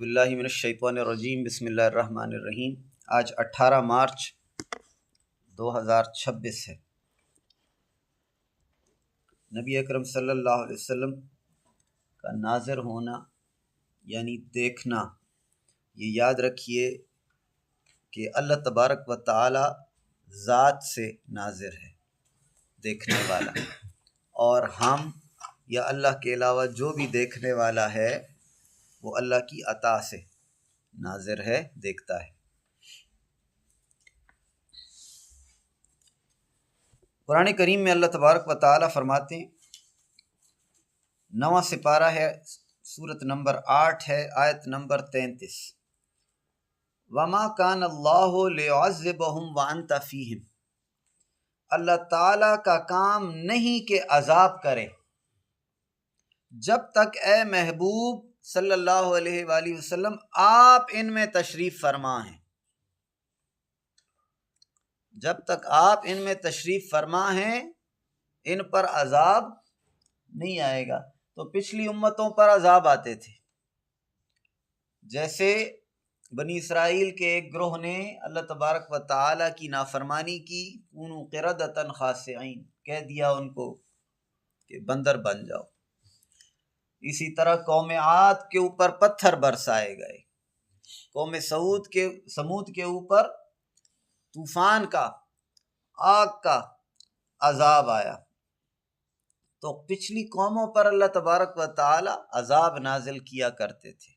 باللہ من الشیطان الرجیم بسم اللہ الرحمن الرحیم۔ آج 18 مارچ 2026 ہے۔ نبی اکرم صلی اللہ علیہ وسلم کا ناظر ہونا یعنی دیکھنا، یہ یاد رکھیے کہ اللہ تبارک و تعالی ذات سے ناظر ہے، دیکھنے والا، اور ہم یا اللہ کے علاوہ جو بھی دیکھنے والا ہے وہ اللہ کی عطا سے ناظر ہے، دیکھتا ہے۔ قرآن کریم میں اللہ تبارک و تعالی فرماتے ہیں، 9واں سپارہ ہے، سورت نمبر 8 ہے، آیت نمبر 33، وَمَا كَانَ اللَّهُ لِيُعَذِّبَهُمْ وَأَنْتَ فِيهِمْ۔ اللہ تعالیٰ کا کام نہیں کہ عذاب کرے جب تک اے محبوب صلی اللہ علیہ وآلہ وسلم آپ ان میں تشریف فرما ہیں۔ جب تک آپ ان میں تشریف فرما ہیں ان پر عذاب نہیں آئے گا۔ تو پچھلی امتوں پر عذاب آتے تھے، جیسے بنی اسرائیل کے ایک گروہ نے اللہ تبارک و تعالی کی نافرمانی کی، کونوا قردۃ خاسئین، کہہ دیا ان کو کہ بندر بن جاؤ۔ اسی طرح قوم عاد کے اوپر پتھر برسائے گئے، قوم سمود کے اوپر طوفان کا، آگ کا عذاب آیا۔ تو پچھلی قوموں پر اللہ تبارک و تعالی عذاب نازل کیا کرتے تھے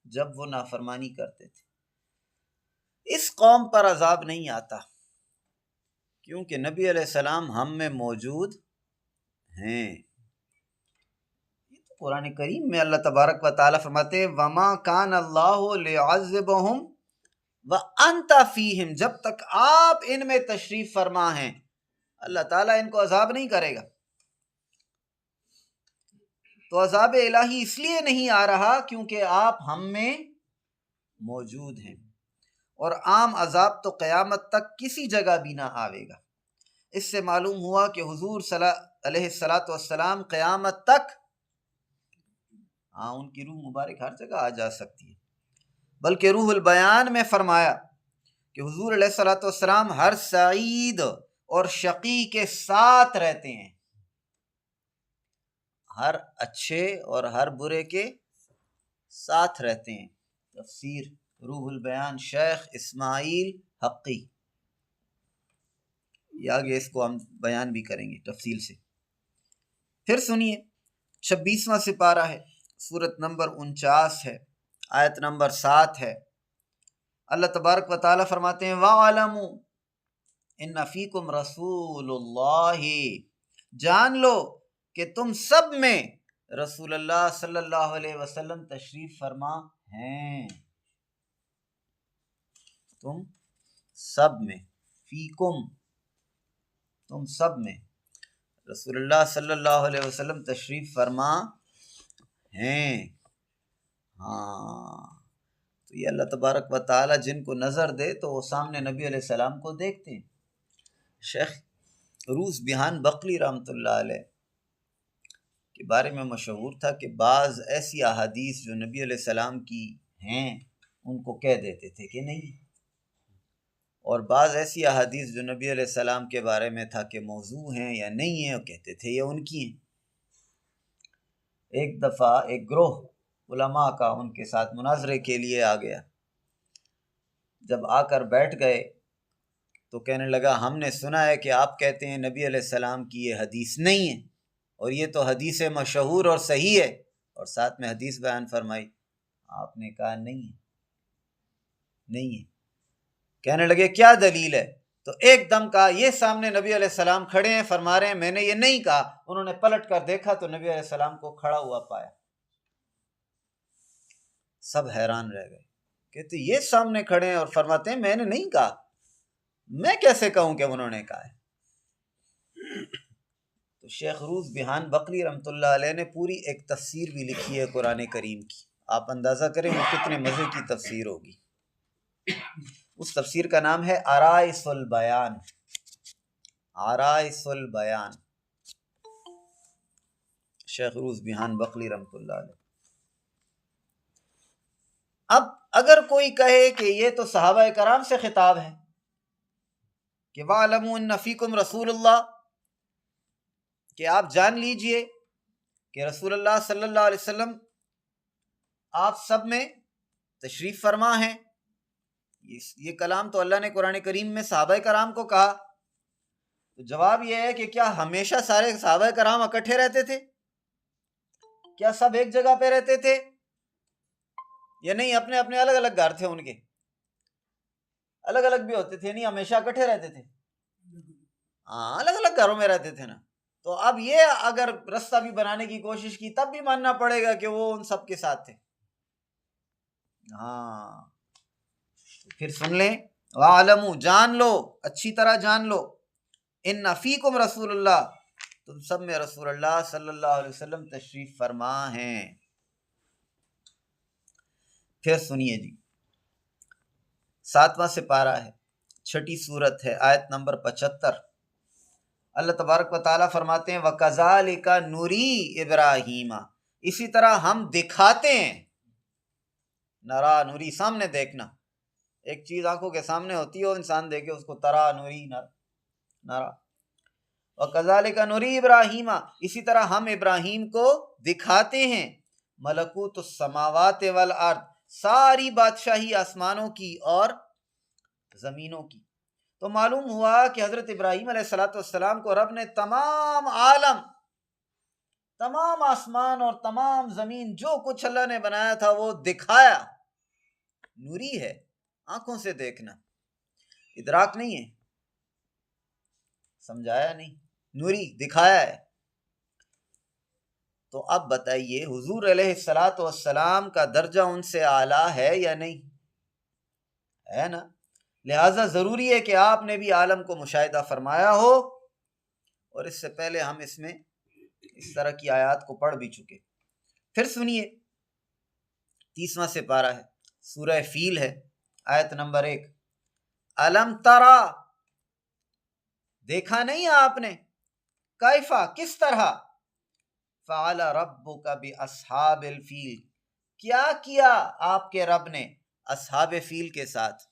جب وہ نافرمانی کرتے تھے۔ اس قوم پر عذاب نہیں آتا کیونکہ نبی علیہ السلام ہم میں موجود ہیں۔ قرآن کریم میں اللہ تبارک و تعالی فرماتے ہیں، وَمَا كَانَ اللَّهُ لِيُعَذِّبَهُمْ وَأَنْتَ فِيهِمْ، جب تک آپ ان میں تشریف فرما ہیں اللہ تعالیٰ ان کو عذاب نہیں کرے گا۔ تو عذاب الہی اس لیے نہیں آ رہا کیونکہ آپ ہم میں موجود ہیں، اور عام عذاب تو قیامت تک کسی جگہ بھی نہ آئے گا۔ اس سے معلوم ہوا کہ حضور علیہ السلام قیامت تک، ان کی روح مبارک ہر جگہ آ جا سکتی ہے، بلکہ روح البیان میں فرمایا کہ حضور علیہ السلام ہر سعید اور شقی کے ساتھ رہتے ہیں، ہر اچھے اور ہر برے کے ساتھ رہتے ہیں۔ تفسیر روح البیان شیخ اسماعیل حقی، یہ آگے اس کو ہم بیان بھی کریں گے تفصیل سے۔ پھر سنیے 26واں سپارہ ہے، سورت نمبر 49 ہے، آیت نمبر 7 ہے۔ اللہ تبارک و تعالی فرماتے ہیں، وَاعْلَمُوا إِنَّ فِيكُمْ رَسُولُ اللَّهِ، جان لو کہ تم سب میں رسول اللہ صلی اللہ علیہ وسلم تشریف فرما ہیں۔ تم سب میں، فیکم، تم سب میں رسول اللہ صلی اللہ علیہ وسلم تشریف فرما ہیں۔ تو یہ اللہ تبارک و تعالی جن کو نظر دے تو وہ سامنے نبی علیہ السلام کو دیکھتے ہیں۔ شیخ روس بیہان بقلی رحمۃ اللہ علیہ کے بارے میں مشہور تھا کہ بعض ایسی احادیث جو نبی علیہ السلام کی ہیں ان کو کہہ دیتے تھے کہ نہیں، اور بعض ایسی احادیث جو نبی علیہ السلام کے بارے میں تھا کہ موضوع ہیں یا نہیں ہیں، وہ کہتے تھے یہ ان کی ہیں۔ ایک دفعہ ایک گروہ علماء کا ان کے ساتھ مناظرے کے لیے آ گیا۔ جب آ کر بیٹھ گئے تو کہنے لگا، ہم نے سنا ہے کہ آپ کہتے ہیں نبی علیہ السلام کی یہ حدیث نہیں ہے، اور یہ تو حدیث مشہور اور صحیح ہے، اور ساتھ میں حدیث بیان فرمائی۔ آپ نے کہا نہیں ہے، نہیں ہے۔ کہنے لگے کیا دلیل ہے؟ تو ایک دم کہا، یہ سامنے نبی علیہ السلام کھڑے ہیں، فرما رہے ہیں میں نے یہ نہیں کہا۔ انہوں نے پلٹ کر دیکھا تو نبی علیہ السلام کو کھڑا ہوا پایا۔ سب حیران رہ گئے، کہتے یہ سامنے کھڑے ہیں اور فرماتے ہیں میں نے نہیں کہا، میں کیسے کہوں کہ انہوں نے کہا ہے؟ تو شیخ روس بیہان بقلی رحمۃ اللہ علیہ نے پوری ایک تفسیر بھی لکھی ہے قرآن کریم کی، آپ اندازہ کریں وہ کتنے مزے کی تفسیر ہوگی۔ اس تفسیر کا نام ہے آرائس البیان، آرائس البیان، شیخ روس بیہان بقلی رحمۃ اللہ علیہ۔ اب اگر کوئی کہے کہ یہ تو صحابہ کرام سے خطاب ہے کہ وَاعْلَمُوا أَنَّ فِيكُمْ رسول اللہ، کہ آپ جان لیجئے کہ رسول اللہ صلی اللہ علیہ وسلم آپ سب میں تشریف فرما ہیں، یہ کلام تو اللہ نے قرآن کریم میں صحابہ کرام کو کہا، تو جواب یہ ہے کہ کیا ہمیشہ سارے صحابہ کرام اکٹھے رہتے تھے؟ کیا سب ایک جگہ پہ رہتے تھے؟ یا نہیں، اپنے اپنے الگ الگ گھر تھے، ان کے الگ الگ بھی ہوتے تھے، نہیں ہمیشہ اکٹھے رہتے تھے؟ ہاں، الگ الگ گھروں میں رہتے تھے نا۔ تو اب یہ اگر رستہ بھی بنانے کی کوشش کی تب بھی ماننا پڑے گا کہ وہ ان سب کے ساتھ تھے۔ ہاں، پھر سن لیں، وَاعْلَمُوا، جان لو، اچھی طرح جان لو، اِنَّ فِيكُمْ رسول اللہ، تم سب میں رسول اللہ صلی اللہ علیہ وسلم تشریف فرما ہیں۔ پھر سنیے جی، 7واں سپارہ ہے، 6ٹھی سورت ہے، آیت نمبر 75۔ اللہ تبارک و تعالیٰ فرماتے ہیں وَكَذَلِكَ نُرِي إِبْرَاهِيمَ، اسی طرح ہم دکھاتے ہیں، نرا نوری سامنے دیکھنا، ایک چیز آنکھوں کے سامنے ہوتی ہے اور انسان دیکھے اس کو ترا نوری نرا، وَكَذَلِكَ نُرِي إِبْرَاهِيمَ، اسی طرح ہم ابراہیم کو دکھاتے ہیں ملکوت السماوات والارض، ساری بادشاہی آسمانوں کی اور زمینوں کی۔ تو معلوم ہوا کہ حضرت ابراہیم علیہ السلام کو رب نے تمام عالم، تمام آسمان اور تمام زمین، جو کچھ اللہ نے بنایا تھا وہ دکھایا۔ نوری ہے، آنکھوں سے دیکھنا، ادراک نہیں ہے، سمجھایا نہیں، نوری دکھایا ہے۔ تو اب بتائیے حضور علیہ السلام کا درجہ ان سے اعلیٰ ہے یا نہیں؟ ہے نا؟ لہٰذا ضروری ہے کہ آپ نے بھی عالم کو مشاہدہ فرمایا ہو، اور اس سے پہلے ہم اس میں اس طرح کی آیات کو پڑھ بھی چکے۔ پھر سنیے، 30واں سپارہ ہے، سورہ فیل ہے، آیت نمبر 1۔ الم ترا، دیکھا نہیں آپ نے، کیفا، کس طرح، فعل ربک باصحاب الفیل، کیا کیا آپ کے رب نے اصحاب فیل کے ساتھ۔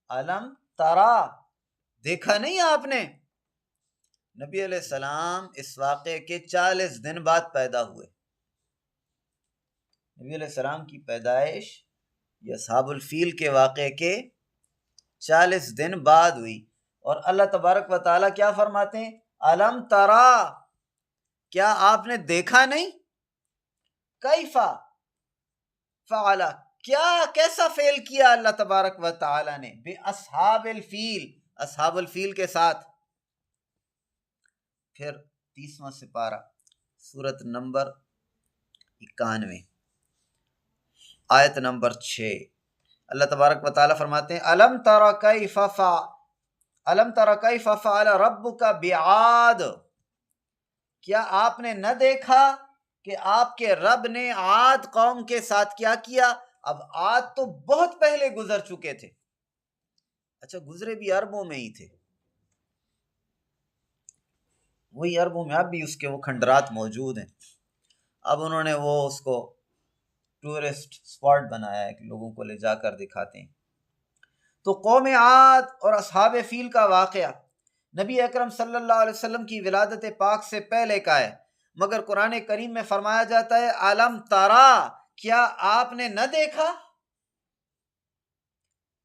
الم ترا، دیکھا نہیں آپ نے۔ نبی علیہ السلام اس واقعے کے 40 دن بعد پیدا ہوئے۔ نبی علیہ السلام کی پیدائش یہ اصحاب الفیل کے واقعے کے 40 دن بعد ہوئی، اور اللہ تبارک و تعالیٰ کیا فرماتے ہیں، الم ترا، کیا آپ نے دیکھا نہیں، کیفا فعل، کیا کیسا فعل کیا اللہ تبارک و تعالیٰ نے، بے اصحاب الفیل، اصحاب الفیل کے ساتھ۔ پھر 30واں سپارہ، سورت نمبر 91، آیت نمبر 6، اللہ تبارک و تعالیٰ فرماتے ہیں الم تر کیف فعل ربک بعاد، کیا آپ نے نہ دیکھا کہ آپ کے رب نے عاد قوم کے ساتھ کیا کیا۔ اب عاد تو بہت پہلے گزر چکے تھے، اچھا گزرے بھی عربوں میں ہی تھے، وہی عربوں میں اب بھی اس کے وہ کھنڈرات موجود ہیں، اب انہوں نے وہ اس کو ٹورسٹ سپاٹ بنایا ہے کہ لوگوں کو لے جا کر دکھاتے ہیں۔ تو قوم عاد اور اصحاب فیل کا واقعہ نبی اکرم صلی اللہ علیہ وسلم کی ولادت پاک سے پہلے کا ہے، مگر قرآن کریم میں فرمایا جاتا ہے الم ترا، کیا آپ نے نہ دیکھا،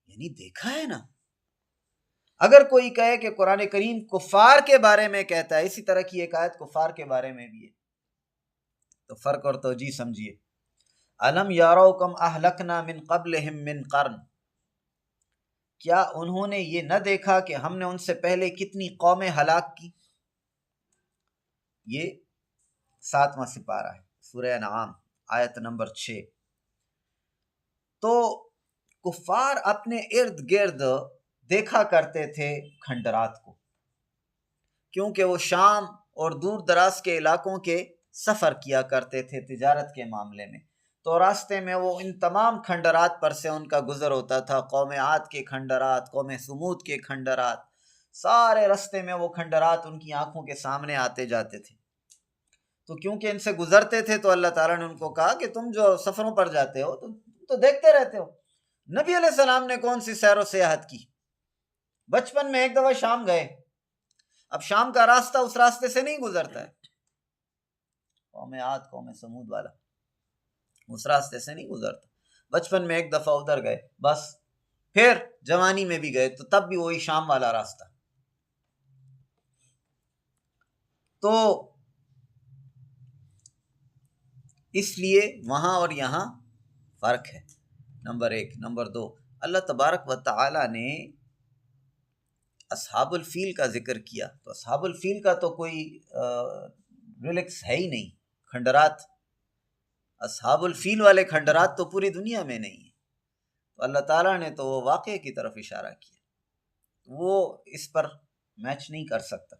یعنی دیکھا ہے نا۔ اگر کوئی کہے کہ قرآن کریم کفار کے بارے میں کہتا ہے، اسی طرح کی ایک آیت کفار کے بارے میں بھی ہے، تو فرق اور توجیہ سمجھیے۔ الم یارو کم اہلکنا من قبلہم من قرن، کیا انہوں نے یہ نہ دیکھا کہ ہم نے ان سے پہلے کتنی قومیں ہلاک کی۔ یہ 7واں سپارہ ہے، سورہ انعام، آیت نمبر 6۔ تو کفار اپنے ارد گرد دیکھا کرتے تھے کھنڈرات کو، کیونکہ وہ شام اور دور دراز کے علاقوں کے سفر کیا کرتے تھے تجارت کے معاملے میں، تو راستے میں وہ ان تمام کھنڈرات پر سے ان کا گزر ہوتا تھا، قوم عاد کے کھنڈرات، قوم سمود کے کھنڈرات، سارے راستے میں وہ کھنڈرات ان کی آنکھوں کے سامنے آتے جاتے تھے۔ تو کیونکہ ان سے گزرتے تھے تو اللہ تعالیٰ نے ان کو کہا کہ تم جو سفروں پر جاتے ہو تو تو دیکھتے رہتے ہو۔ نبی علیہ السلام نے کون سی سیر و سیاحت کی؟ بچپن میں ایک دفعہ شام گئے، اب شام کا راستہ اس راستے سے نہیں گزرتا ہے، قوم عاد قوم سمود والا اس راستے سے نہیں گزرتا، بچپن میں ایک دفعہ ادھر گئے بس، پھر جوانی میں بھی گئے تو تب بھی وہی شام والا راستہ۔ تو اس لیے وہاں اور یہاں فرق ہے، نمبر ایک۔ نمبر دو، اللہ تبارک و تعالی نے اصحاب الفیل کا ذکر کیا، تو اصحاب الفیل کا تو کوئی ریلکس ہے ہی نہیں، کھنڈرات، اصحاب الفیل والے کھنڈرات تو پوری دنیا میں نہیں ہیں، تو اللہ تعالیٰ نے تو وہ واقعے کی طرف اشارہ کیا، وہ اس پر میچ نہیں کر سکتا۔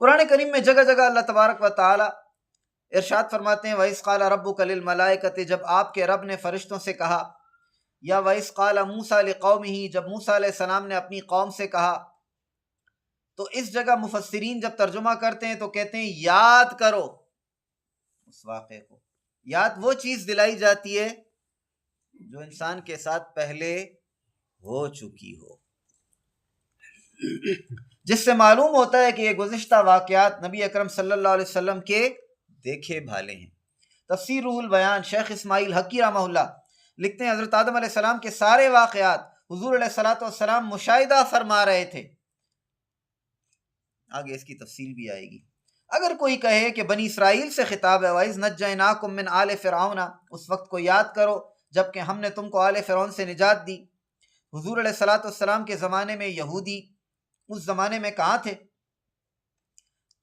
قرآن کریم میں جگہ جگہ اللہ تبارک و تعالی ارشاد فرماتے ہیں وَإِذْ قَالَ رَبُّكَ لِلْمَلَائِكَةِ، جب آپ کے رب نے فرشتوں سے کہا، یا وَإِذْ قَالَ مُوسَىٰ لِقَوْمِهِ، جب موسیٰ علیہ السلام نے اپنی قوم سے کہا۔ تو اس جگہ مفسرین جب ترجمہ کرتے ہیں تو کہتے ہیں یاد کرو اس واقعے کو، یاد وہ چیز دلائی جاتی ہے جو انسان کے ساتھ پہلے ہو چکی ہو، جس سے معلوم ہوتا ہے کہ یہ گزشتہ واقعات نبی اکرم صلی اللہ علیہ وسلم کے دیکھے بھالے ہیں۔ تفسیر روح البیان شیخ اسماعیل حقی رحمہ اللہ لکھتے ہیں حضرت آدم علیہ السلام کے سارے واقعات حضور علیہ الصلوۃ والسلام مشاہدہ فرما رہے تھے۔ آگے اس کی تفصیل بھی آئے گی۔ اگر کوئی کہے کہ بنی اسرائیل سے خطاب ہے، وَإِذْ نَجَّيْنَاكُمْ مِنْ آلِ فِرْعَوْنَ، اس وقت کو یاد کرو جب کہ ہم نے تم کو آل فرعون سے نجات دی۔ حضور علیہ الصلوۃ والسلام کے زمانے میں یہودی اس زمانے میں کہاں تھے؟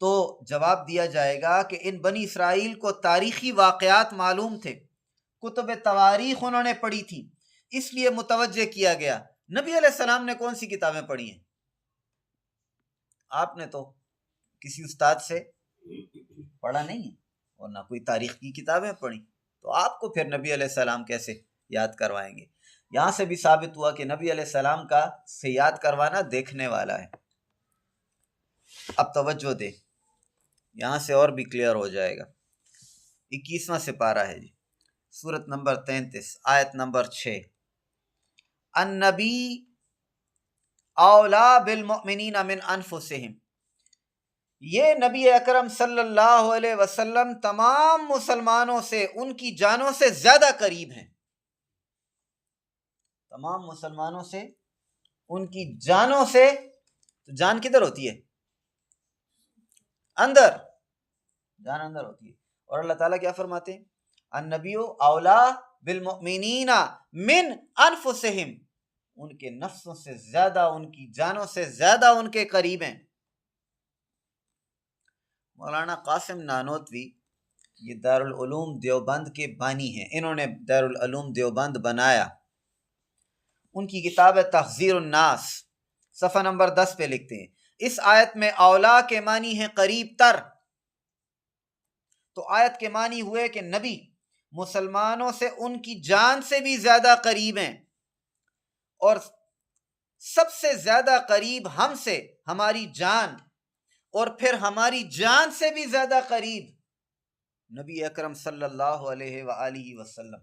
تو جواب دیا جائے گا کہ ان بنی اسرائیل کو تاریخی واقعات معلوم تھے، کتب تواریخ انہوں نے پڑھی تھی، اس لیے متوجہ کیا گیا۔ نبی علیہ السلام نے کون سی کتابیں پڑھی ہیں؟ آپ نے تو کسی استاد سے پڑھا نہیں ہے اور نہ کوئی تاریخ کی کتابیں پڑھی، تو آپ کو پھر نبی علیہ السلام کیسے یاد کروائیں گے؟ یہاں سے بھی ثابت ہوا کہ نبی علیہ السلام کا سے یاد کروانا دیکھنے والا ہے۔ اب توجہ دے، یہاں سے اور بھی کلیئر ہو جائے گا۔ 21واں سپارہ ہے جی، سورت نمبر 33 آیت نمبر 6، النبی اولا بالمؤمنین من انفسہم، یہ نبی اکرم صلی اللہ علیہ وسلم تمام مسلمانوں سے ان کی جانوں سے زیادہ قریب ہیں، تمام مسلمانوں سے ان کی جانوں سے۔ تو جان کدھر ہوتی ہے؟ اندر، جان اندر ہوتی ہے۔ اور اللہ تعالیٰ کیا فرماتے ہیں؟ النبی اولا بالمؤمنین من انفسہم، ان کے نفسوں سے زیادہ، ان کی جانوں سے زیادہ ان کے قریب ہیں۔ مولانا قاسم نانوتوی یہ دارالعلوم دیوبند کے بانی ہیں، انہوں نے دارالعلوم دیوبند بنایا۔ ان کی کتاب ہے تحذیر الناس، صفحہ نمبر 10 پہ لکھتے ہیں اس آیت میں اولا کے معنی ہے قریب تر، تو آیت کے معنی ہوئے کہ نبی مسلمانوں سے ان کی جان سے بھی زیادہ قریب ہیں، اور سب سے زیادہ قریب ہم سے ہماری جان، اور پھر ہماری جان سے بھی زیادہ قریب نبی اکرم صلی اللہ علیہ وآلہ وسلم۔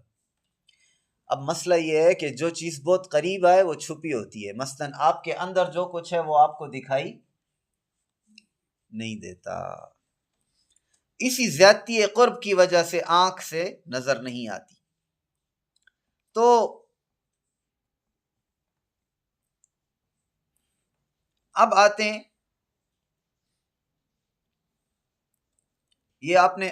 اب مسئلہ یہ ہے کہ جو چیز بہت قریب آئے وہ چھپی ہوتی ہے، مثلا آپ کے اندر جو کچھ ہے وہ آپ کو دکھائی نہیں دیتا، اسی زیادتی قرب کی وجہ سے آنکھ سے نظر نہیں آتی۔ تو اب آتے ہیں، یہ آپ نے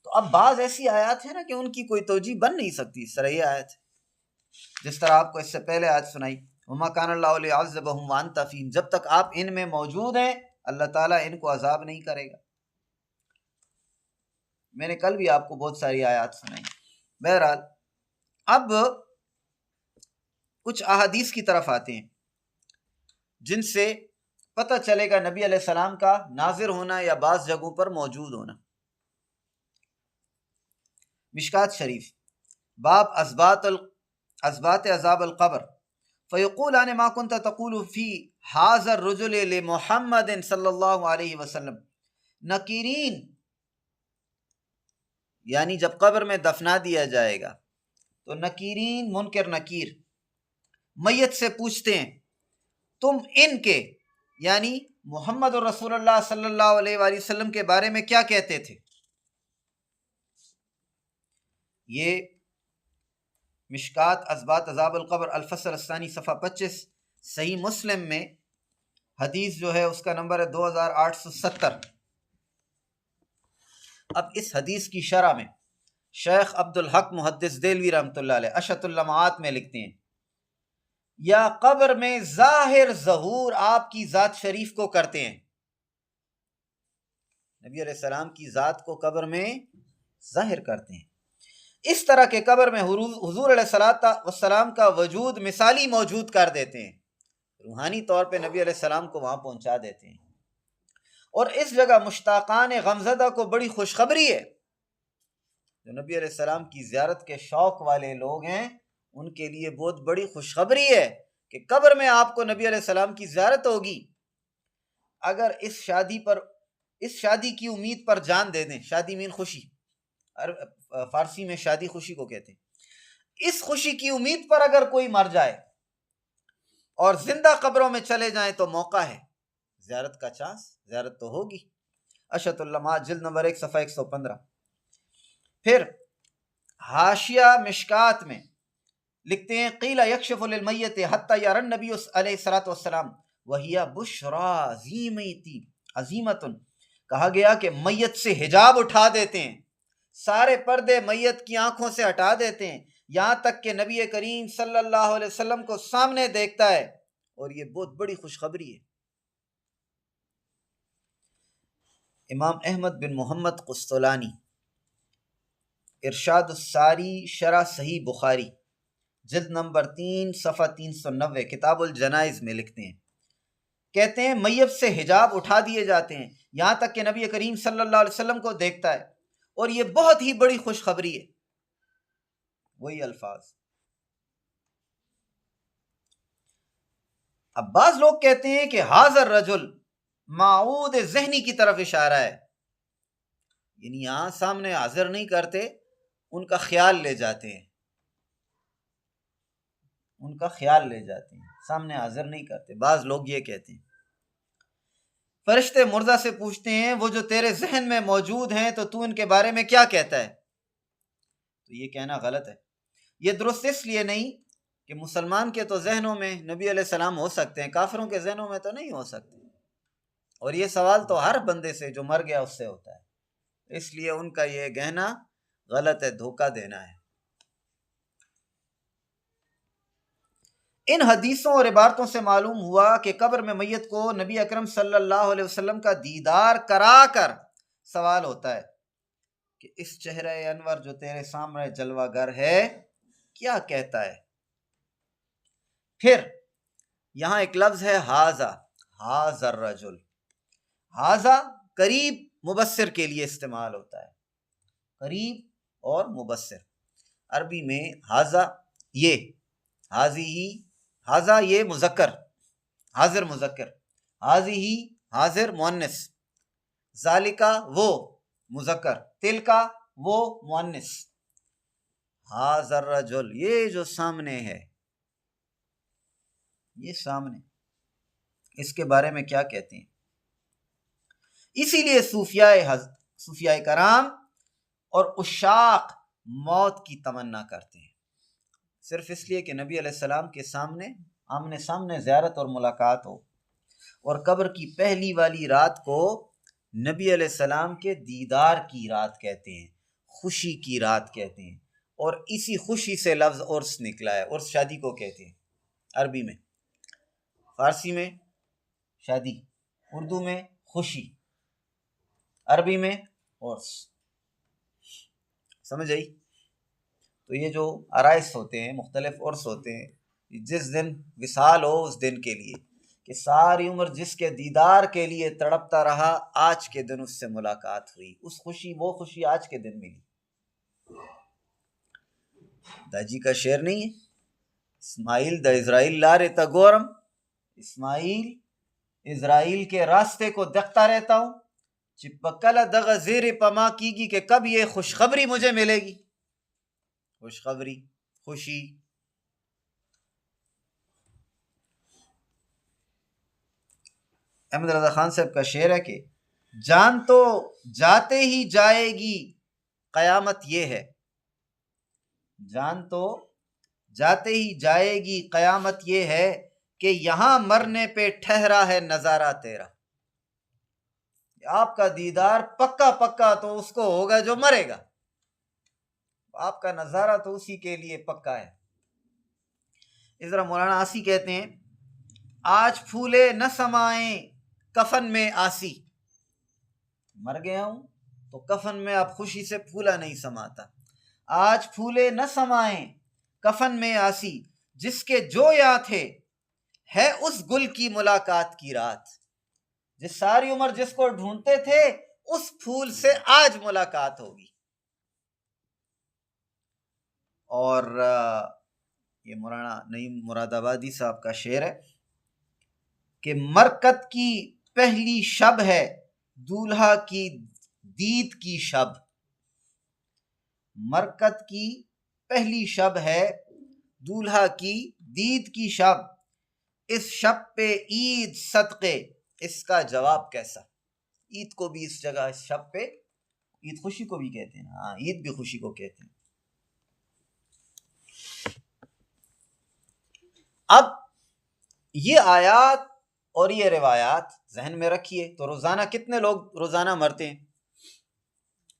تو اب بعض ایسی آیات ہیں نا کہ ان کی کوئی توجیہ بن نہیں سکتی، اس طرح یہ آیت جس طرح آپ کو اس سے پہلے آیت سنائی وَمَا كَانَ اللَّهُ لِيُعَذِّبَهُمْ وَأَنْتَ فِيهِمْ، جب تک آپ ان میں موجود ہیں اللہ تعالیٰ ان کو عذاب نہیں کرے گا۔ میں نے کل بھی آپ کو بہت ساری آیات سنائی۔ بہرحال اب کچھ احادیث کی طرف آتے ہیں جن سے پتہ چلے گا نبی علیہ السلام کا ناظر ہونا یا بعض جگہوں پر موجود ہونا۔ مشکات شریف باب اثبات عذاب القبر، فیقولان ما کنت تقول فی ھذا الرجل لمحمد صلی اللہ علیہ وسلم، نکیرین یعنی جب قبر میں دفنا دیا جائے گا تو نکیرین منکر نکیر میت سے پوچھتے ہیں تم ان کے یعنی محمد رسول اللہ صلی اللہ علیہ وآلہ وسلم کے بارے میں کیا کہتے تھے؟ یہ مشکات اثبات عذاب القبر الفصل الثانی صفحہ 25، صحیح مسلم میں حدیث جو ہے اس کا نمبر ہے 2870۔ اب اس حدیث کی شرح میں شیخ عبد الحق محدث دہلوی رحمۃ اللہ علیہ اشۃ اللمعات میں لکھتے ہیں یا قبر میں ظاہر ظہور آپ کی ذات شریف کو کرتے ہیں، نبی علیہ السلام کی ذات کو قبر میں ظاہر کرتے ہیں، اس طرح کے قبر میں حضور علیہ السلام کا وجود مثالی موجود کر دیتے ہیں، روحانی طور پہ نبی علیہ السلام کو وہاں پہنچا دیتے ہیں، اور اس جگہ مشتاقان غمزدہ کو بڑی خوشخبری ہے، جو نبی علیہ السلام کی زیارت کے شوق والے لوگ ہیں ان کے لیے بہت بڑی خوشخبری ہے کہ قبر میں آپ کو نبی علیہ السلام کی زیارت ہوگی۔ اگر اس شادی کی امید پر جان دے دیں، شادی مین خوشی، فارسی میں شادی خوشی کو کہتے ہیں، اس خوشی کی امید پر اگر کوئی مر جائے اور زندہ قبروں میں چلے جائیں تو موقع ہے زیارت کا، چانس زیارت تو ہوگی۔ اشۃ اللمعات جلد نمبر 1 صفحہ 115۔ پھر حاشیہ مشکات میں لکھتے ہیں قیل یکشف للمیت حتی یری النبی علیہ الصلوۃ والسلام وہی بشری عظیمۃ، کہا گیا کہ میت سے حجاب اٹھا دیتے ہیں، سارے پردے میت کی آنکھوں سے ہٹا دیتے ہیں، یہاں تک کہ نبی کریم صلی اللہ علیہ وسلم کو سامنے دیکھتا ہے، اور یہ بہت بڑی خوشخبری ہے۔ امام احمد بن محمد قسطلانی ارشاد الساری شرح صحیح بخاری جلد نمبر 3 صفحہ 390 کتاب الجنائز میں لکھتے ہیں، کہتے ہیں میت سے حجاب اٹھا دیے جاتے ہیں یہاں تک کہ نبی کریم صلی اللہ علیہ وسلم کو دیکھتا ہے، اور یہ بہت ہی بڑی خوشخبری ہے۔ وہی الفاظ۔ اب بعض لوگ کہتے ہیں کہ حاضر رجل معود ذہنی کی طرف اشارہ ہے، یعنی یہاں سامنے حاضر نہیں کرتے، ان کا خیال لے جاتے ہیں، ان کا خیال لے جاتے ہیں، سامنے حاضر نہیں کرتے۔ بعض لوگ یہ کہتے ہیں۔ فرشتے مردہ سے پوچھتے ہیں وہ جو تیرے ذہن میں موجود ہیں تو ان کے بارے میں کیا کہتا ہے؟ تو یہ کہنا غلط ہے۔ یہ درست اس لیے نہیں کہ مسلمان کے تو ذہنوں میں نبی علیہ السلام ہو سکتے ہیں، کافروں کے ذہنوں میں تو نہیں ہو سکتے، اور یہ سوال تو ہر بندے سے جو مر گیا اس سے ہوتا ہے، اس لیے ان کا یہ کہنا غلط ہے، دھوکہ دینا ہے۔ ان حدیثوں اور عبارتوں سے معلوم ہوا کہ قبر میں میت کو نبی اکرم صلی اللہ علیہ وسلم کا دیدار کرا کر سوال ہوتا ہے کہ اس چہرہ انور جو تیرے سامنے جلوہ گر ہے کیا کہتا ہے۔ پھر یہاں ایک لفظ ہے حاضر رجل، حاضا قریب مبصر کے لیے استعمال ہوتا ہے، قریب اور مبصر۔ عربی میں حاضا یہ، حاضا یہ مذکر، حاضر مذکر، حاضی حاضر مؤنث، ذالکا وہ مذکر، تلکا وہ مؤنث۔ حاضر رجل یہ جو سامنے ہے، یہ سامنے، اس کے بارے میں کیا کہتے ہیں؟ اسی لیے صوفیاء کرام اور عشاق موت کی تمنا کرتے ہیں، صرف اس لیے کہ نبی علیہ السلام کے سامنے آمنے سامنے زیارت اور ملاقات ہو، اور قبر کی پہلی والی رات کو نبی علیہ السلام کے دیدار کی رات کہتے ہیں، خوشی کی رات کہتے ہیں، اور اسی خوشی سے لفظ عرس نکلا ہے، عرس شادی کو کہتے ہیں عربی میں، فارسی میں شادی، اردو میں خوشی، عربی میں عرس۔ سمجھ آئی؟ تو یہ جو عرائس ہوتے ہیں، مختلف عرس ہوتے ہیں، جس دن وصال ہو اس دن کے لیے، کہ ساری عمر جس کے دیدار کے لیے تڑپتا رہا، آج کے دن اس سے ملاقات ہوئی، اس خوشی، وہ خوشی آج کے دن ملی۔ داجی کا شعر نہیں ہے، اسماعیل دا اسرائیل لارے تا گورم، اسماعیل اسرائیل کے راستے کو دیکھتا رہتا ہوں، چپکلا دغ زیر پما کی گی کہ کب یہ خوشخبری مجھے ملے گی۔ خوشخبری، خوشی. احمد رضا خان صاحب کا شعر ہے کہ جان تو جاتے ہی جائے گی قیامت یہ ہے، جان تو جاتے ہی جائے گی قیامت یہ ہے کہ یہاں مرنے پہ ٹھہرا ہے نظارہ تیرا. آپ کا دیدار پکا پکا تو اس کو ہوگا جو مرے گا، آپ کا نظارہ تو اسی کے لیے پکا ہے. اس طرح مولانا آسی کہتے ہیں آج پھولے نہ سمائیں کفن میں آسی. مر گیا ہوں تو کفن میں اب خوشی سے پھولا نہیں سماتا. آج پھولے نہ سمائیں کفن میں آسی، جس کے جو یہاں تھے ہے اس گل کی ملاقات کی رات. جس ساری عمر جس کو ڈھونڈتے تھے اس پھول سے آج ملاقات ہوگی. اور یہ مولانا نعیم مراد آبادی صاحب کا شعر ہے کہ مرکت کی پہلی شب ہے دولہا کی دید کی شب. مرکت کی پہلی شب ہے دولہا کی دید کی شب، اس شب پہ عید صدقے اس کا جواب کیسا. عید کو بھی اس جگہ اس شب پہ عید خوشی کو بھی کہتے ہیں، ہاں عید بھی خوشی کو کہتے ہیں. اب یہ آیات اور یہ روایات ذہن میں رکھیے تو روزانہ کتنے لوگ روزانہ مرتے ہیں؟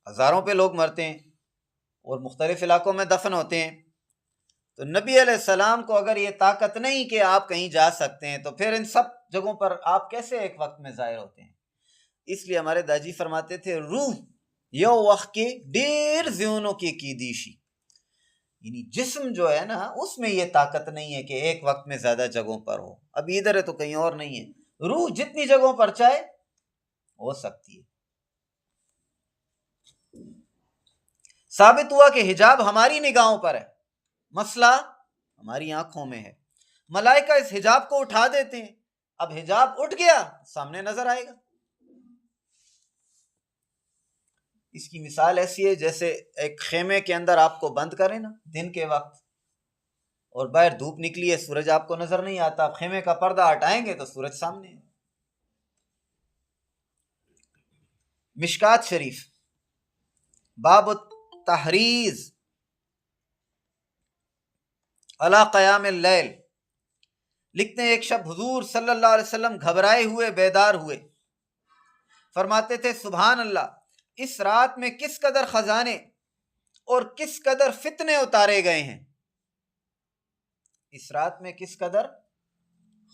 ہزاروں پہ لوگ مرتے ہیں اور مختلف علاقوں میں دفن ہوتے ہیں. تو نبی علیہ السلام کو اگر یہ طاقت نہیں کہ آپ کہیں جا سکتے ہیں تو پھر ان سب جگہوں پر آپ کیسے ایک وقت میں ظاہر ہوتے ہیں؟ اس لیے ہمارے داجی فرماتے تھے روح یو وقت کے دیر زیونوں کی دیشی، یعنی جسم جو ہے نا اس میں یہ طاقت نہیں ہے کہ ایک وقت میں زیادہ جگہوں پر ہو. اب ادھر ہے تو کہیں اور نہیں ہے، روح جتنی جگہوں پر چاہے ہو سکتی ہے. ثابت ہوا کہ حجاب ہماری نگاہوں پر ہے، مسئلہ ہماری آنکھوں میں ہے. ملائکہ اس حجاب کو اٹھا دیتے ہیں، اب حجاب اٹھ گیا سامنے نظر آئے گا. اس کی مثال ایسی ہے جیسے ایک خیمے کے اندر آپ کو بند کریں نا دن کے وقت، اور باہر دھوپ نکلی ہے سورج آپ کو نظر نہیں آتا، آپ خیمے کا پردہ ہٹائیں گے تو سورج سامنے ہے. مشکات شریف باب التحریز علی قیام اللیل لکھتے ہیں ایک شب حضور صلی اللہ علیہ وسلم گھبرائے ہوئے بیدار ہوئے. فرماتے تھے سبحان اللہ، اس رات میں کس قدر خزانے اور کس قدر فتنے اتارے گئے ہیں. اس رات میں کس قدر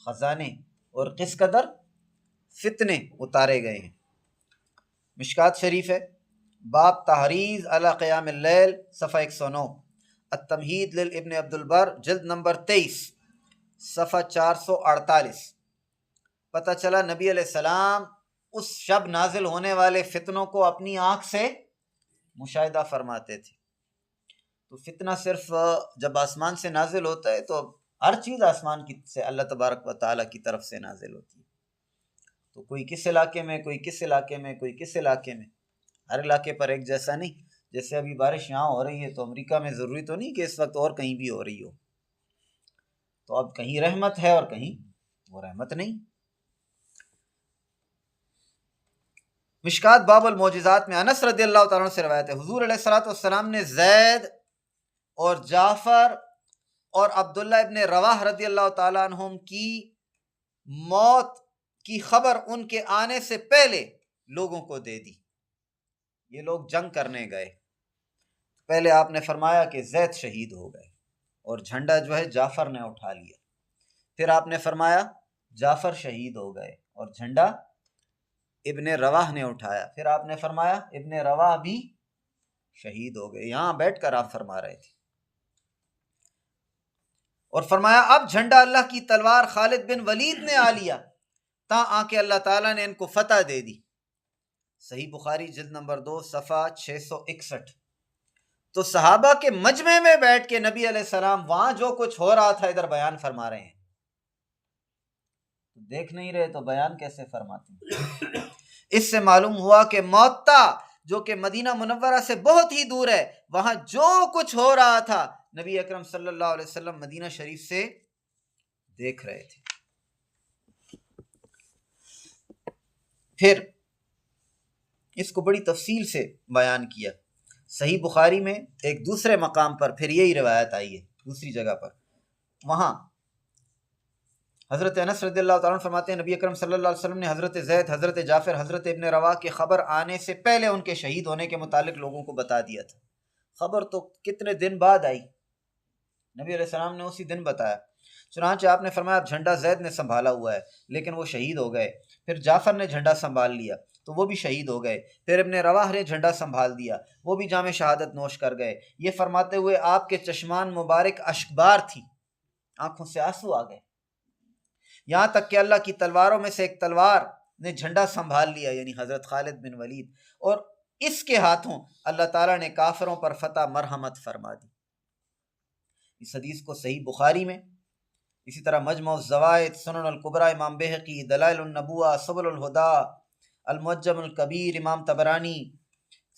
خزانے اور کس قدر فتنے اتارے گئے ہیں. مشکات شریف ہے باب تحریز علی قیام اللیل صفحہ 109. التمہید للابن عبد البر جلد نمبر 23 صفحہ 448. پتہ چلا نبی علیہ السلام اس شب نازل ہونے والے فتنوں کو اپنی آنکھ سے مشاہدہ فرماتے تھے. تو فتنہ صرف جب آسمان سے نازل ہوتا ہے تو ہر چیز آسمان کی سے اللہ تبارک و تعالیٰ کی طرف سے نازل ہوتی ہے. تو کوئی کس علاقے میں، کوئی کس علاقے میں، کوئی کس علاقے میں، ہر علاقے پر ایک جیسا نہیں. جیسے ابھی بارش یہاں ہو رہی ہے تو امریکہ میں ضروری تو نہیں کہ اس وقت اور کہیں بھی ہو رہی ہو. تو اب کہیں رحمت ہے اور کہیں وہ رحمت نہیں. مشکات باب المعجزات میں انس رضی اللہ تعالیٰ عنہ سے روایت ہے حضور علیہ الصلوۃ والسلام نے زید اور جعفر اور عبداللہ ابن رواح رضی اللہ تعالیٰ عنہم کی موت کی خبر ان کے آنے سے پہلے لوگوں کو دے دی. یہ لوگ جنگ کرنے گئے، پہلے آپ نے فرمایا کہ زید شہید ہو گئے اور جھنڈا جو ہے جعفر نے اٹھا لیا. پھر آپ نے فرمایا جعفر شہید ہو گئے اور جھنڈا ابن رواح نے اٹھایا. پھر آپ نے فرمایا ابن رواح بھی شہید ہو گئے. یہاں بیٹھ کر آپ فرما رہے تھے. اور فرمایا اب جھنڈا اللہ کی تلوار خالد بن ولید نے آ لیا تا آ کے اللہ تعالیٰ نے ان کو فتح دے دی. صحیح بخاری جلد نمبر 2 صفحہ 661. تو صحابہ کے مجمع میں بیٹھ کے نبی علیہ السلام وہاں جو کچھ ہو رہا تھا ادھر بیان فرما رہے ہیں. دیکھ نہیں رہے تو بیان کیسے فرماتے ہیں؟ اس سے معلوم ہوا کہ موتا جو کہ مدینہ منورہ سے بہت ہی دور ہے، وہاں جو کچھ ہو رہا تھا نبی اکرم صلی اللہ علیہ وسلم مدینہ شریف سے دیکھ رہے تھے۔ پھر اس کو بڑی تفصیل سے بیان کیا۔ صحیح بخاری میں ایک دوسرے مقام پر پھر یہی روایت آئی ہے، دوسری جگہ پر، وہاں حضرت انس رضی اللہ تعالیٰ عنہ فرماتے ہیں نبی اکرم صلی اللہ علیہ وسلم نے حضرت زید، حضرت جعفر، حضرت ابن رواح کے خبر آنے سے پہلے ان کے شہید ہونے کے متعلق لوگوں کو بتا دیا تھا۔ خبر تو کتنے دن بعد آئی، نبی علیہ السلام نے اسی دن بتایا۔ چنانچہ آپ نے فرمایا اب جھنڈا زید نے سنبھالا ہوا ہے لیکن وہ شہید ہو گئے۔ پھر جعفر نے جھنڈا سنبھال لیا تو وہ بھی شہید ہو گئے۔ پھر ابن رواح نے جھنڈا سنبھال دیا، وہ بھی جام شہادت نوش کر گئے۔ یہ فرماتے ہوئے آپ کے چشمان مبارک اشکبار تھی، آنکھوں سے آنسو آ گئے، یہاں تک کہ اللہ کی تلواروں میں سے ایک تلوار نے جھنڈا سنبھال لیا، یعنی حضرت خالد بن ولید، اور اس کے ہاتھوں اللہ تعالیٰ نے کافروں پر فتح مرحمت فرما دی۔ اس حدیث کو صحیح بخاری میں، اسی طرح مجمع الزوائد، سنن الکبریٰ امام بہقی، دلائل النبوہ، سبل الہدیٰ، المعجم الکبیر امام طبرانی،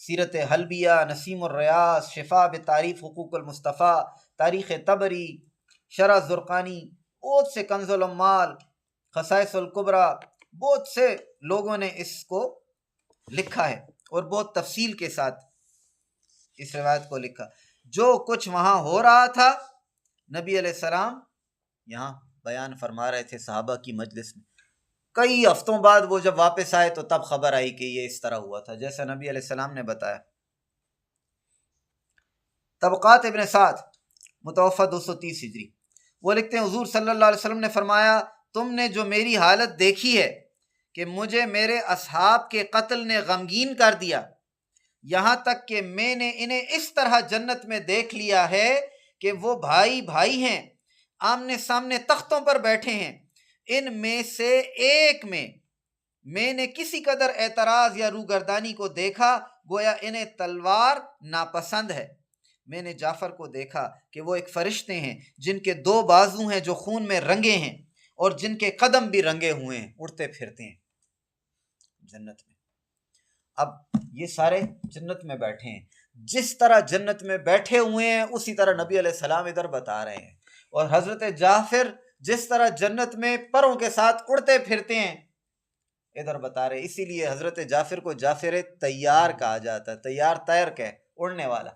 سیرت حلبیہ، نسیم الریاض، شفا بتعریف حقوق المصطفیٰ، تاریخ طبری، شرح زرقانی، بہت سے کنز العمال، خصائص الکبریٰ، بہت سے لوگوں نے اس کو لکھا ہے اور بہت تفصیل کے ساتھ اس روایت کو لکھا۔ جو کچھ وہاں ہو رہا تھا نبی علیہ السلام یہاں بیان فرما رہے تھے صحابہ کی مجلس میں۔ کئی ہفتوں بعد وہ جب واپس آئے تو تب خبر آئی کہ یہ اس طرح ہوا تھا جیسا نبی علیہ السلام نے بتایا۔ طبقات ابن سعد، متوفی 230 ہجری، وہ لکھتے ہیں حضور صلی اللہ علیہ وسلم نے فرمایا تم نے جو میری حالت دیکھی ہے کہ مجھے میرے اصحاب کے قتل نے غمگین کر دیا، یہاں تک کہ میں نے انہیں اس طرح جنت میں دیکھ لیا ہے کہ وہ بھائی بھائی ہیں، آمنے سامنے تختوں پر بیٹھے ہیں، ان میں سے ایک میں نے کسی قدر اعتراض یا روگردانی کو دیکھا گویا انہیں تلوار ناپسند ہے۔ میں نے جعفر کو دیکھا کہ وہ ایک فرشتے ہیں جن کے 2 بازو ہیں جو خون میں رنگے ہیں اور جن کے قدم بھی رنگے ہوئے ہیں، اڑتے پھرتے ہیں جنت میں۔ اب یہ سارے جنت میں بیٹھے ہیں، جس طرح جنت میں بیٹھے ہوئے ہیں اسی طرح نبی علیہ السلام ادھر بتا رہے ہیں، اور حضرت جعفر جس طرح جنت میں پروں کے ساتھ اڑتے پھرتے ہیں ادھر بتا رہے۔ اسی لیے حضرت جعفر کو جعفر تیار کہا جاتا ہے، تیار طیر کہ اڑنے والا،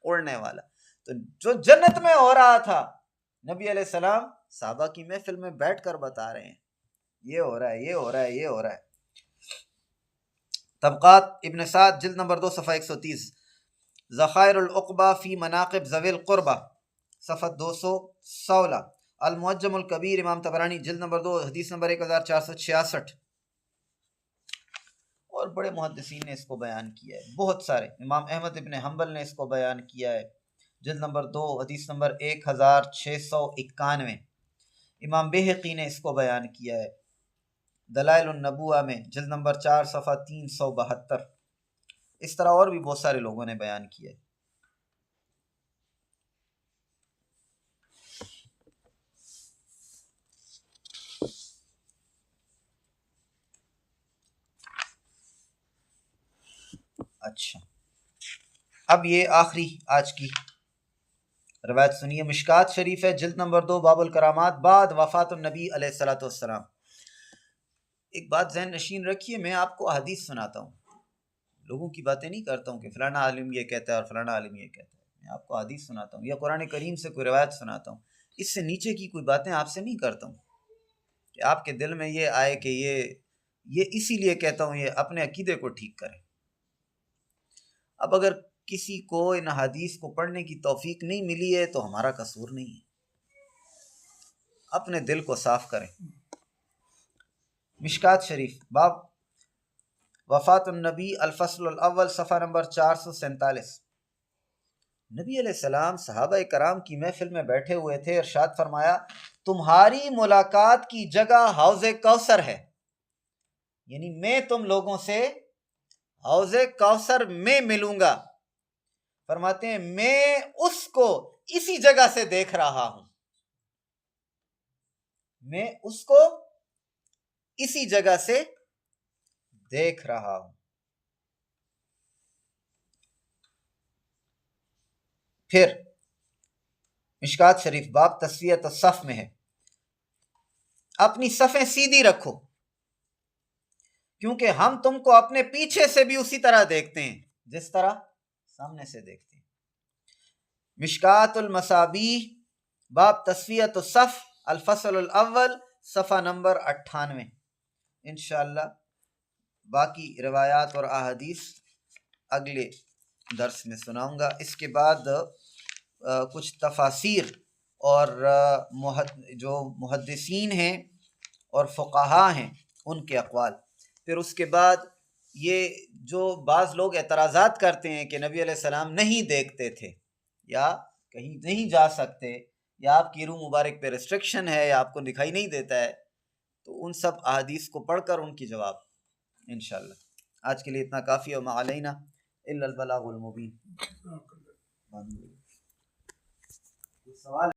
اڑنے والا۔ تو جو جنت میں ہو رہا تھا نبی علیہ السلام صحابہ کی محفل میں بیٹھ کر بتا رہے ہیں یہ ہو رہا ہے، یہ ہو رہا ہے، یہ ہو رہا ہے۔ طبقات ابن سعد جلد نمبر 2 صفحہ 130، ذخائر العقبہ فی مناقب ذوی القربہ صفحہ 216، المعجم الکبیر امام طبرانی جلد نمبر 2 حدیث نمبر 1466، اور بڑے محدثین نے اس کو بیان کیا ہے، بہت سارے۔ امام احمد ابن حنبل نے اس کو بیان کیا ہے جلد نمبر 2 حدیث نمبر 1691، امام بہقی نے اس کو بیان کیا ہے دلائل النبوہ میں جلد نمبر 4 صفحہ 372، اس طرح اور بھی بہت سارے لوگوں نے بیان کیا ہے۔ اچھا، اب یہ آخری آج کی روایت سنیے، مشکات شریف ہے جلد نمبر 2 باب الکرامات بعد وفات النبی علیہ الصلوۃ والسلام۔ ایک بات ذہن نشین رکھیے، میں آپ کو حدیث سناتا ہوں، لوگوں کی باتیں نہیں کرتا ہوں کہ فلانا عالم یہ کہتا ہے اور فلانا عالم یہ کہتا ہے، میں آپ کو حدیث سناتا ہوں یا قرآن کریم سے کوئی روایت سناتا ہوں، اس سے نیچے کی کوئی باتیں آپ سے نہیں کرتا ہوں کہ آپ کے دل میں یہ آئے کہ یہ اسی لیے کہتا ہوں، یہ اپنے عقیدے کو ٹھیک کریں۔ اب اگر کسی کو ان حدیث کو پڑھنے کی توفیق نہیں ملی ہے تو ہمارا قصور نہیں ہے، اپنے دل کو صاف کریں۔ مشکات شریف باب وفات النبی الفصل الاول صفحہ نمبر 447، نبی علیہ السلام صحابہ کرام کی محفل میں بیٹھے ہوئے تھے، ارشاد فرمایا تمہاری ملاقات کی جگہ حوض کوثر ہے، یعنی میں تم لوگوں سے حوض کوثر میں ملوں گا۔ فرماتے ہیں میں اس کو اسی جگہ سے دیکھ رہا ہوں، میں اس کو اسی جگہ سے دیکھ رہا ہوں۔ پھر مشکات شریف باب تسویۃ الصف میں ہے، اپنی صفیں سیدھی رکھو، کیونکہ ہم تم کو اپنے پیچھے سے بھی اسی طرح دیکھتے ہیں جس طرح سامنے سے دیکھتے ہیں۔ مشکات المصابیح باب تسویۃ الصف الفصل الاول صفحہ نمبر 98۔ انشاءاللہ باقی روایات اور احادیث اگلے درس میں سناؤں گا۔ اس کے بعد کچھ تفاسیر اور جو محدثین ہیں اور فقہا ہیں ان کے اقوال، پھر اس کے بعد یہ جو بعض لوگ اعتراضات کرتے ہیں کہ نبی علیہ السلام نہیں دیکھتے تھے یا کہیں نہیں جا سکتے یا آپ کی روح مبارک پہ ریسٹرکشن ہے یا آپ کو دکھائی نہیں دیتا ہے، تو ان سب احادیث کو پڑھ کر ان کی جواب انشاءاللہ۔ آج کے لیے اتنا کافی ہے، وما علینا الا البلاغ المبین۔ سوال